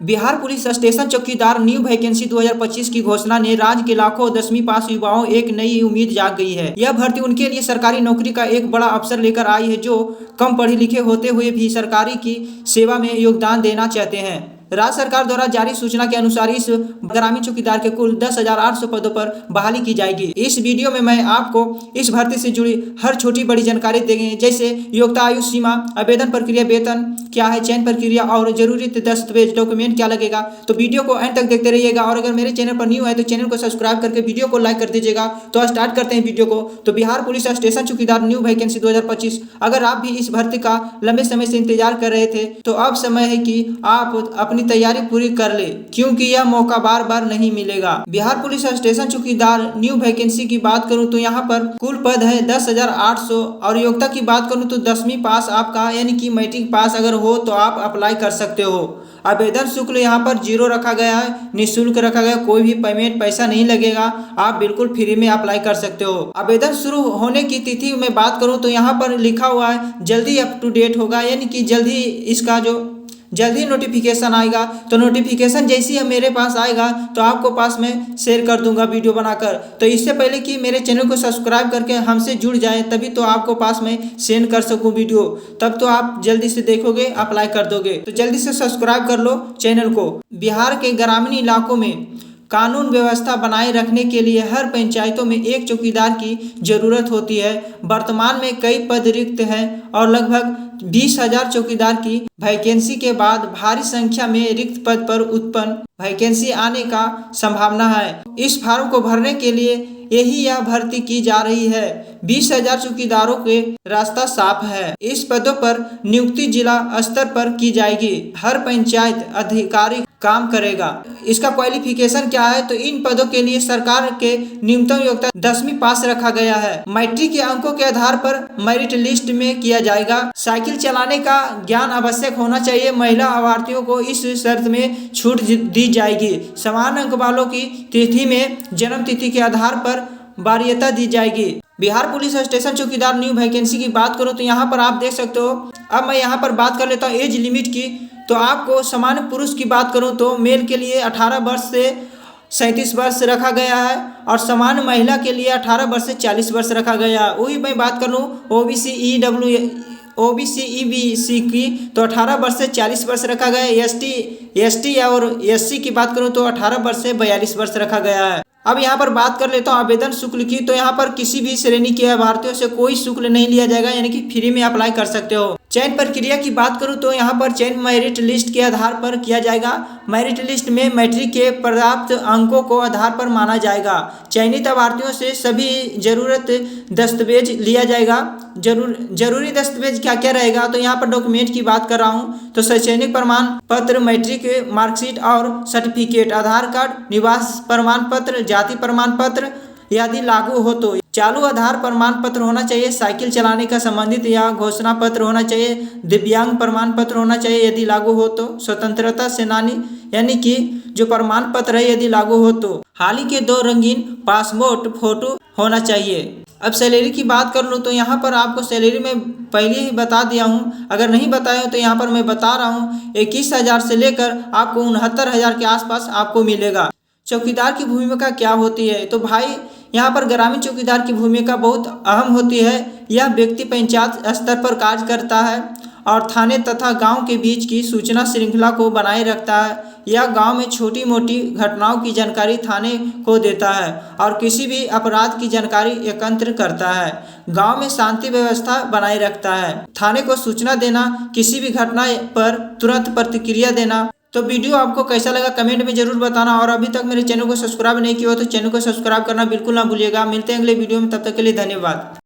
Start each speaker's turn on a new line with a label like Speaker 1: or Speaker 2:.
Speaker 1: Bihar police station चौकीदार new vacancy 2025 की घोषणा ने राज्य के लाखों 10वीं पास युवाओं एक नई उम्मीद जाग गई है। यह भर्ती उनके लिए सरकारी नौकरी का एक बड़ा अवसर लेकर आई है, जो कम पढ़े लिखे होते हुए भी सरकारी की सेवा में योगदान देना चाहते हैं। राज्य सरकार द्वारा जारी सूचना के अनुसार इस ग्रामीण चौकीदार के कुल 10,800 पदों पर बहाली की जाएगी। इस वीडियो में मैं आपको इस भर्ती से जुड़ी हर छोटी बड़ी जानकारी देंगे, जैसे योग्यता, आयु सीमा, आवेदन प्रक्रिया, वेतन क्या है, चयन प्रक्रिया और जरूरी दस्तावेज डॉक्यूमेंट क्या लगेगा। तो वीडियो को एंड तक देखते रहिएगा और अगर मेरे चैनल पर न्यू है तो चैनल को सब्सक्राइब करके वीडियो को लाइक कर दीजिएगा। तो स्टार्ट करते हैं वीडियो को। तो बिहार पुलिस स्टेशन चौकीदार न्यू वैकेंसी 2025, अगर आप भी इस भर्ती का लंबे समय से इंतजार कर रहे थे तो अब समय है कि आप अपनी तैयारी पूरी कर ले, क्योंकि यह मौका बार बार नहीं मिलेगा। बिहार पुलिस स्टेशन चौकीदार न्यू वैकेंसी की बात करूं तो यहाँ पर कुल पद है 10,800 और योग्यता की बात करूं तो 10वीं पास आपका यानी कि मैट्रिक पास अगर हो तो आप अप्लाई कर सकते हो। आवेदन शुल्क यहाँ पर 0 रखा गया है, निःशुल्क रखा गया, कोई भी पेमेंट पैसा नहीं लगेगा, आप बिल्कुल फ्री में अप्लाई कर सकते हो। आवेदन शुरू होने की तिथि में बात करूं तो यहाँ पर लिखा हुआ है जल्दी अप टू डेट होगा, यानी कि जल्दी इसका जल्दी नोटिफिकेशन आएगा। तो नोटिफिकेशन जैसे ही मेरे पास आएगा तो आपको पास में शेयर कर दूंगा वीडियो बनाकर। तो इससे पहले कि मेरे चैनल को सब्सक्राइब करके हमसे जुड़ जाए तभी तो आपको पास में सेंड कर सकूं वीडियो, तब तो आप जल्दी से देखोगे, अप्लाई कर दोगे। तो जल्दी से सब्सक्राइब कर लो चैनल को। बिहार के ग्रामीण इलाकों में कानून व्यवस्था बनाए रखने के लिए हर पंचायतों में एक चौकीदार की जरूरत होती है। वर्तमान में कई पद रिक्त हैं और लगभग 20,000 चौकीदार की वैकेंसी के बाद भारी संख्या में रिक्त पद पर उत्पन्न वैकेंसी आने का संभावना है। इस फॉर्म को भरने के लिए यह भर्ती की जा रही है। 20,000 चौकीदारों के रास्ता साफ है। इस पदों पर नियुक्ति जिला स्तर पर की जाएगी। हर पंचायत अधिकारी काम करेगा। इसका क्वालिफिकेशन क्या है तो इन पदों के लिए सरकार के न्यूनतम योग्यता 10वीं पास रखा गया है। मैट्रिक के अंकों के आधार पर मेरिट लिस्ट में किया जाएगा। साइकिल चलाने का ज्ञान आवश्यक होना चाहिए। महिला अभ्यर्थियों को इस शर्त में छूट दी जाएगी। समान अंक वालों की तिथि में जन्म तिथि के आधार पर वरीयता दी जाएगी। बिहार पुलिस स्टेशन चौकीदार न्यू वैकेंसी की बात करो तो यहाँ पर आप देख सकते हो। अब मैं यहाँ पर बात कर लेता हूँ एज लिमिट की। तो आपको सामान्य पुरुष की बात करूं तो मेल के लिए 18 वर्ष से 37 वर्ष रखा गया है और सामान्य महिला के लिए 18 वर्ष से 40 वर्ष रखा गया है। वही मैं बात कर लूँ ओबीसी ईबीसी की तो 18 वर्ष से 40 वर्ष रखा गया है। एसटी और एससी की बात करूं तो 18 वर्ष से 42 वर्ष रखा गया है। अब यहाँ पर बात कर लेता हूँ आवेदन शुल्क की। तो यहाँ पर किसी भी श्रेणी के अभ्यर्थियों से कोई शुल्क नहीं लिया जाएगा, यानी कि फ्री में अप्लाई कर सकते हो। चयन प्रक्रिया की बात करूँ तो यहाँ पर चयन मेरिट लिस्ट के आधार पर किया जाएगा। मेरिट लिस्ट में मैट्रिक के प्राप्त अंकों को आधार पर माना जाएगा। चयनित अभ्यर्थियों से सभी जरूरत दस्तावेज लिया जाएगा। जरूरी दस्तावेज क्या क्या रहेगा तो यहाँ पर डॉक्यूमेंट की बात कर रहा हूँ तो शैक्षणिक प्रमाण पत्र, मैट्रिक मार्कशीट और सर्टिफिकेट, आधार कार्ड, निवास प्रमाण पत्र, जाति प्रमाण पत्र यदि लागू हो तो चालू आधार प्रमाण पत्र होना चाहिए। साइकिल चलाने का संबंधित या घोषणा पत्र होना चाहिए। दिव्यांग प्रमाण पत्र होना चाहिए यदि लागू हो तो। स्वतंत्रता सेनानी यानी कि जो प्रमाण पत्र है यदि लागू हो तो। हाल ही के 2 रंगीन पासपोर्ट फोटो होना चाहिए। अब सैलरी की बात कर लूँ तो यहाँ पर आपको सैलरी में पहले ही बता दिया हूँ, अगर नहीं बताया तो यहाँ पर मैं बता रहा हूँ। 21,000 से लेकर आपको 69,000 के आसपास आपको मिलेगा। चौकीदार की भूमिका क्या होती है तो भाई यहाँ पर ग्रामीण चौकीदार की भूमिका बहुत अहम होती है। यह व्यक्ति पंचायत स्तर पर कार्य करता है और थाने तथा गांव के बीच की सूचना श्रृंखला को बनाए रखता है। यह गांव में छोटी मोटी घटनाओं की जानकारी थाने को देता है और किसी भी अपराध की जानकारी एकत्र करता है। गांव में शांति व्यवस्था बनाए रखता है। थाने को सूचना देना, किसी भी घटना पर तुरंत प्रतिक्रिया देना। तो वीडियो आपको कैसा लगा कमेंट में जरूर बताना और अभी तक मेरे चैनल को सब्सक्राइब नहीं किया हो तो चैनल को सब्सक्राइब करना बिल्कुल ना भूलिएगा। मिलते हैं अगले वीडियो में, तब तक के लिए धन्यवाद।